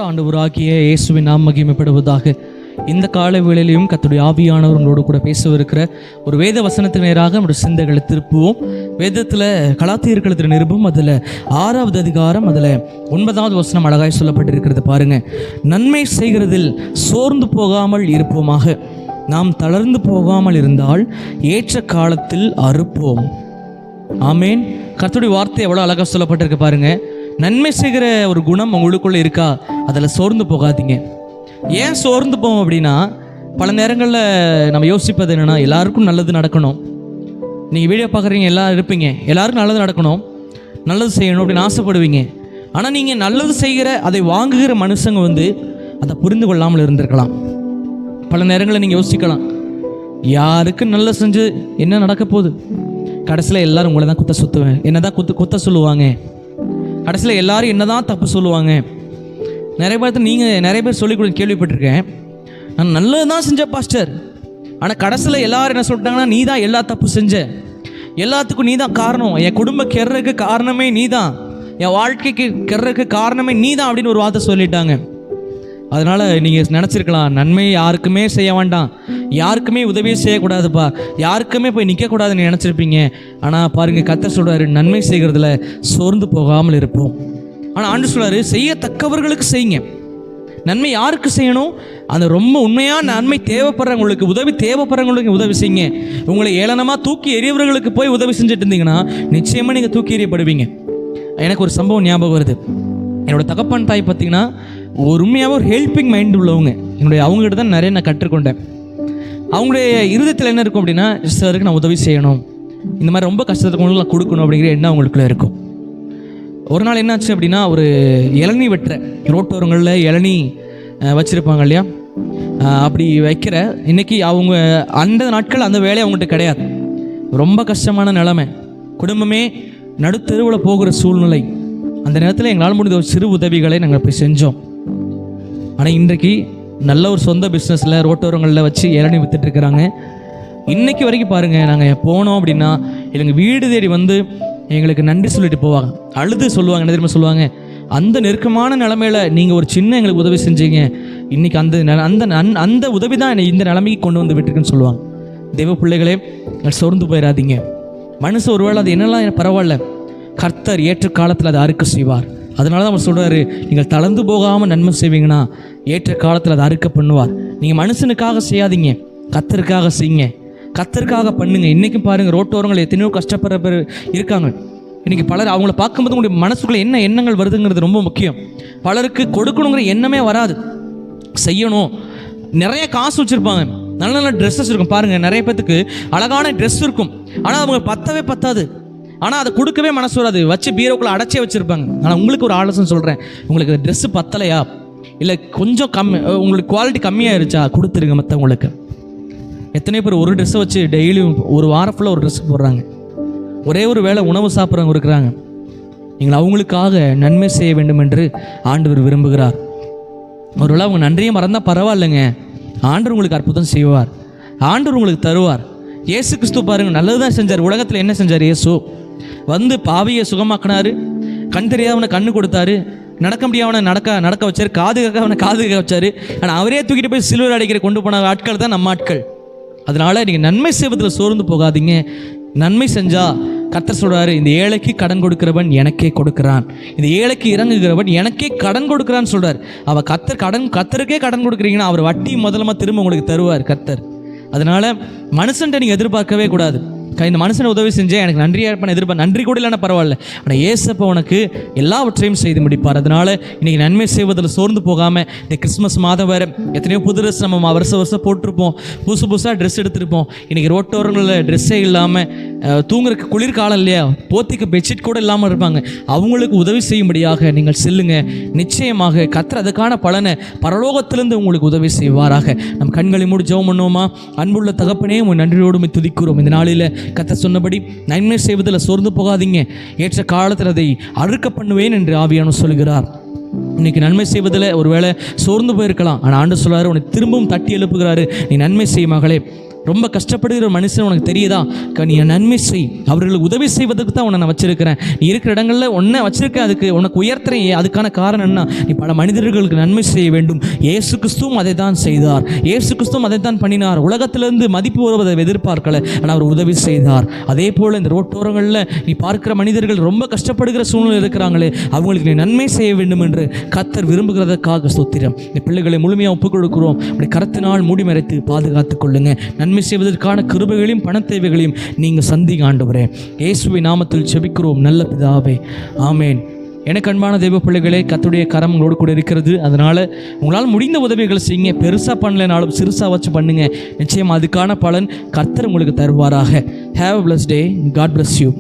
ஆண்டவராகிய இயேசுவின் நாமம் மகிமைப்படுவதாக. இந்த கால வேளையிலும் கர்த்தருடைய ஆவியானவர் உங்களோடு கூட பேசவிருக்கிற ஒரு வேத வசனத்தின் நேராக நம்முடைய சிந்தைகளை திருப்புவோம். வேதத்தில் கலாத்தியர்கள் நிருபம் அதில் 6வது அதிகாரம் அதில் 9வது வசனம் அழகாய் சொல்லப்பட்டிருக்கிறது பாருங்க. நன்மை செய்கிறதில் சோர்ந்து போகாமல் இருப்போமாக, நாம் தளர்ந்து போகாமல் இருந்தால் ஏற்ற காலத்தில் அறுப்போம். ஆமேன். கர்த்தருடைய வார்த்தை எவ்வளோ அழகாக சொல்லப்பட்டிருக்கு பாருங்க. நன்மை செய்கிற ஒரு குணம் உங்களுக்குள்ளே இருக்கா, அதில் சோர்ந்து போகாதீங்க. ஏன் சோர்ந்து போவோம் அப்படின்னா, பல நேரங்களில் நம்ம யோசிப்பது என்னென்னா, எல்லாருக்கும் நல்லது நடக்கணும். நீங்கள் வீடியோ பார்க்குறீங்க, எல்லோரும் இருப்பீங்க, எல்லாருக்கும் நல்லது நடக்கணும், நல்லது செய்யணும் அப்படின்னு ஆசைப்படுவீங்க. ஆனால் நீங்கள் நல்லது செய்கிற அதை வாங்குகிற மனுஷங்க அதை புரிந்து கொள்ளாமல் இருந்திருக்கலாம். பல நேரங்களில் நீங்கள் யோசிக்கலாம், யாருக்கு நல்லது செஞ்சு என்ன நடக்க போகுது, கடைசியில் எல்லோரும் உங்களை தான் என்ன தான் குத்த சொல்லுவாங்க, கடைசியில் எல்லோரும் என்ன தான் தப்பு சொல்லுவாங்க. நிறைய பேர் சொல்லிக் கொடுக்க கேள்விப்பட்டிருக்கேன், நான் நல்லது தான் செஞ்சேன் பாஸ்டர், ஆனால் கடைசியில் எல்லோரும் என்ன சொல்லிட்டாங்கன்னா, நீ தான் எல்லா தப்பு செஞ்ச, எல்லாத்துக்கும் நீ தான் காரணம், என் குடும்ப கெர்றதுக்கு காரணமே நீ தான், என் வாழ்க்கைக்கு கெர்றதுக்கு காரணமே நீ தான் அப்படின்னு ஒரு வார்த்தை சொல்லிட்டாங்க. அதனால் நீங்கள் நினச்சிருக்கலாம், நன்மை யாருக்குமே செய்ய வேண்டாம், யாருக்குமே உதவியே செய்யக்கூடாதுப்பா, யாருக்குமே போய் நிற்கக்கூடாதுன்னு நினச்சிருப்பீங்க. ஆனால் பாருங்கள், கர்த்தர் சொல்கிறாரு, நன்மை செய்கிறதுல சோர்ந்து போகாமல் இருப்போம். ஆனால் ஆண்டு சொல்கிறாரு, செய்யத்தக்கவர்களுக்கு செய்யுங்க. நன்மை யாருக்கு செய்யணும், அந்த ரொம்ப உண்மையாக நன்மை தேவைப்படுறவங்களுக்கு, உதவி தேவைப்படுறவங்களுக்கு உதவி செய்யுங்க. உங்களை ஏளனமாக தூக்கி எறியவர்களுக்கு போய் உதவி செஞ்சுட்டு இருந்தீங்கன்னா நிச்சயமாக நீங்கள் தூக்கி எறியப்படுவீங்க. எனக்கு ஒரு சம்பவம் ஞாபகம் வருது. என்னோடய தகப்பன் தாய் பார்த்திங்கன்னா ஒரு உண்மையாக ஒரு ஹெல்பிங் மைண்ட் உள்ளவங்க. அவங்ககிட்ட தான் நிறைய நான் கற்றுக்கொண்டேன். அவங்களுடைய இருதயத்தில் என்ன இருக்கும் அப்படின்னா, சாருக்கு நான் உதவி செய்யணும், இந்த மாதிரி ரொம்ப கஷ்டத்துக்கு நான் கொடுக்கணும் அப்படிங்கிற எண்ணம் அவங்களுக்குள்ள இருக்கும். ஒரு நாள் என்னாச்சு அப்படின்னா, ஒரு இளநீ வெட்டுற ரோட்டோரங்களில் இளநீ வச்சுருப்பாங்க இல்லையா, அப்படி வைக்கிற இன்றைக்கி அவங்க அந்த நாட்கள் அந்த வேலை அவங்ககிட்ட கிடையாது. ரொம்ப கஷ்டமான நிலைமை, குடும்பமே நடுத்தெருவில் போகிற சூழ்நிலை. அந்த நேரத்தில் எங்களால் முடிந்த ஒரு சிறு உதவிகளை நாங்கள் போய் செஞ்சோம். ஆனால் இன்றைக்கு நல்ல ஒரு சொந்த பிஸ்னஸில் ரோட்டோரங்களில் வச்சு இளநீ விற்றுட்ருக்குறாங்க. இன்றைக்கி வரைக்கும் பாருங்கள், நாங்கள் போனோம் அப்படின்னா எங்கள் வீடு தேடி எங்களுக்கு நன்றி சொல்லிட்டு போவாங்க, அழுது சொல்லுவாங்க. என்ன தெரியுமா சொல்லுவாங்க, அந்த நெருக்கமான நிலமையில் நீங்கள் ஒரு சின்ன எங்களுக்கு உதவி செஞ்சீங்க, இன்றைக்கி அந்த உதவி தான் என்னை இந்த நிலைமைக்கு கொண்டு வந்து விட்டுருக்குன்னு சொல்லுவாங்க. தெய்வ பிள்ளைகளே, சோர்ந்து போயிடாதீங்க. மனுஷன் ஒருவேளை அது என்னெல்லாம் பரவாயில்ல, கர்த்தர் ஏற்ற காலத்தில் அதை அறுக்க செய்வார். அதனால தான் அவர் சொல்கிறாரு, நீங்கள் தளர்ந்து போகாமல் நன்மை செய்வீங்கன்னா ஏற்ற காலத்தில் அதை அறுக்க பண்ணுவார். நீங்கள் மனுஷனுக்காக செய்யாதீங்க, கர்த்தருக்காக செய்யுங்க, கர்த்தருக்காக பண்ணுங்க. இன்றைக்கும் பாருங்கள், ரோட்டோரங்கள் எத்தனையோ கஷ்டப்படுற பேர் இருக்காங்க. இன்றைக்கி பலர் அவங்கள பார்க்கும்போது உங்களுடைய மனசுக்குள்ளே என்ன எண்ணங்கள் வருதுங்கிறது ரொம்ப முக்கியம். பலருக்கு கொடுக்கணுங்கிற எண்ணமே வராது, செய்யணும். நிறைய காசு வச்சுருப்பாங்க, நல்ல நல்ல ட்ரெஸ்ஸஸ் இருக்கும் பாருங்கள். நிறைய பேத்துக்கு அழகான ட்ரெஸ் இருக்கும், ஆனால் அவங்க பத்தாது. ஆனால் அதை கொடுக்கவே மனசு வராது, வச்சு பீரோக்குள்ளே அடைச்சே வச்சுருப்பாங்க. ஆனால் உங்களுக்கு ஒரு ஆலோசனை சொல்கிறேன், உங்களுக்கு ட்ரெஸ்ஸு பத்தலையா, இல்லை கொஞ்சம் உங்களுக்கு குவாலிட்டி கம்மியாகிருச்சா, கொடுத்துருங்க மற்றவங்களுக்கு. எத்தனை பேர் ஒரு ட்ரெஸ்ஸை வச்சு டெய்லியும் ஒரு வாரம் ஃபுல்லாக ஒரு ட்ரெஸ் போடுறாங்க, ஒரே ஒரு வேளை உணவு சாப்பிட்றவங்க இருக்கிறாங்க. நீங்கள் அவங்களுக்காக நன்மை செய்ய வேண்டும் என்று ஆண்டவர் விரும்புகிறார். ஒருவேளை அவங்க நன்றியை மறந்தால் பரவாயில்லைங்க, ஆண்டவர் உங்களுக்கு அற்புதம் செய்வார், ஆண்டவர் உங்களுக்கு தருவார். இயேசு கிறிஸ்து பாருங்கள், நல்லது தான் செஞ்சார். உலகத்தில் என்ன செஞ்சார்? இயேசு பாவியை சுகமாக்கினார், கண் தெரியாதவனை கண்ணு கொடுத்தாரு, நடக்க முடியாதவனை நடக்க வச்சார், காது கேட்க வச்சார். ஆனால் அவரே தூக்கிட்டு போய் சிலுவையில் அடிக்கிற கொண்டு போன ஆட்கள் தான் நம்ம ஆட்கள். அதனால் நீங்கள் நன்மை செய்வதில் சோர்ந்து போகாதீங்க. நன்மை செஞ்சால் கர்த்தர் சொல்கிறாரு, இந்த ஏழைக்கு கடன் கொடுக்கிறவன் எனக்கே கொடுக்குறான், இந்த ஏழைக்கு இறங்குகிறவன் எனக்கே கடன் கொடுக்குறான்னு சொல்கிறார். அவள் கர்த்தருக்கே கடன் கொடுக்குறீங்கன்னா அவர் வட்டி முதலமாக திரும்ப உங்களுக்கு தருவார் கர்த்தர். அதனால் மனுஷன்ட்ட நீங்கள் எதிர்பார்க்கவே கூடாது. இந்த மனுஷனை உதவி செஞ்சேன், எனக்கு நன்றி கூட இல்லைன்னா பரவாயில்ல, ஆனால் ஏசப்பா உனக்கு எல்லாவற்றையும் செய்து முடிப்பார். அதனால் இன்றைக்கி நன்மை செய்வதில் சோர்ந்து போகாமல், இந்த கிறிஸ்மஸ் மாதம் வேறு எத்தனையோ புது ட்ரெஸ் நம்ம வருஷம் போட்டிருப்போம், புதுசாக ட்ரெஸ் எடுத்திருப்போம். இன்றைக்கி ரோட்டோரங்களில் ட்ரெஸ்ஸே இல்லாமல் தூங்குறதுக்கு குளிர்காலம் இல்லையா, போத்திக்கு பெட்ஷீட் கூட இல்லாமல் இருப்பாங்க. அவங்களுக்கு உதவி செய்யும்படியாக நீங்கள் செல்லுங்க. நிச்சயமாக கர்த்தர் அதுக்கான பலனை பரலோகத்திலிருந்து உங்களுக்கு உதவி செய்வாராக. நம் கண்களை மூடி ஜெபம் பண்ணுவோமா? அன்புள்ள தகப்பனே, உங்கள் நன்றியோடு துதிக்கிறோம். இந்த நாளில் கர்த்தர் சொன்னபடி நன்மை செய்வதில் சோர்ந்து போகாதீங்க, ஏற்ற காலத்தில் அதை அறுக்க பண்ணுவேன் என்று ஆவியானவர் சொல்கிறார். இன்றைக்கி நன்மை செய்வதில் ஒருவேளை சோர்ந்து போயிருக்கலாம், ஆனால் ஆண்டவர் சொல்கிறாரு, உன்னை திரும்பவும் தட்டி எழுப்புகிறாரு, நீ நன்மை செய் மகளே, ரொம்ப கஷ்டப்படுகிற மனுஷன் உனக்கு தெரியுதா? நீ நன்மை செய், அவர்களுக்கு உதவி செய்வதற்கு தான் உன்னை நான் வச்சிருக்கிறேன். நீ இருக்கிற இடங்களில் உன்னை வச்சிருக்கேன், அதுக்கு உனக்கு உயர்த்துறேன். அதுக்கான காரணம் என்ன? நீ பல மனிதர்களுக்கு நன்மை செய்ய வேண்டும். இயேசு கிறிஸ்துவும் அதை தான் செய்தார். இயேசு கிறிஸ்துவும் அதை தான் பண்ணினார். உலகத்திலிருந்து மதிப்பு வருவதை எதிர்பார்க்கல, ஆனால் அவர் உதவி செய்தார். அதே போல் இந்த ரோட்டோரங்களில் நீ பார்க்கிற மனிதர்கள் ரொம்ப கஷ்டப்படுகிற சூழ்நிலை இருக்கிறாங்களே, அவங்களுக்கு நீ நன்மை செய்ய வேண்டும் என்று கர்த்தர் விரும்புகிறதற்காக ஸ்தோத்திரம். இந்த பிள்ளைகளை முழுமையாக ஒப்புக் கொடுக்கிறோம். அப்படி கரத்தினால் மூடி மறைத்து பாதுகாத்துக் கொள்ளுங்க. நன்மை செய்வதற்கான கிருபைகளையும் பண தேவைகளையும் நீங்கள் சந்திங்க ஆண்டவரே. இயேசுவின் நாமத்தில் ஜெபிக்கிறோம் நல்ல பிதாவே, ஆமேன். எனக்கு அன்பான தெய்வ பிள்ளைகளே, கர்த்தருடைய கரம் உங்களோடு கூட இருக்கிறது. அதனால் உங்களால் முடிந்த உதவிகளை செய்யுங்க. பெருசாக பண்ணலைனாலும் சிறுசாக வச்சு பண்ணுங்க. நிச்சயம் அதுக்கான பலன் கர்த்தர் உங்களுக்கு தருவாராக. Have a blessed day. God bless you.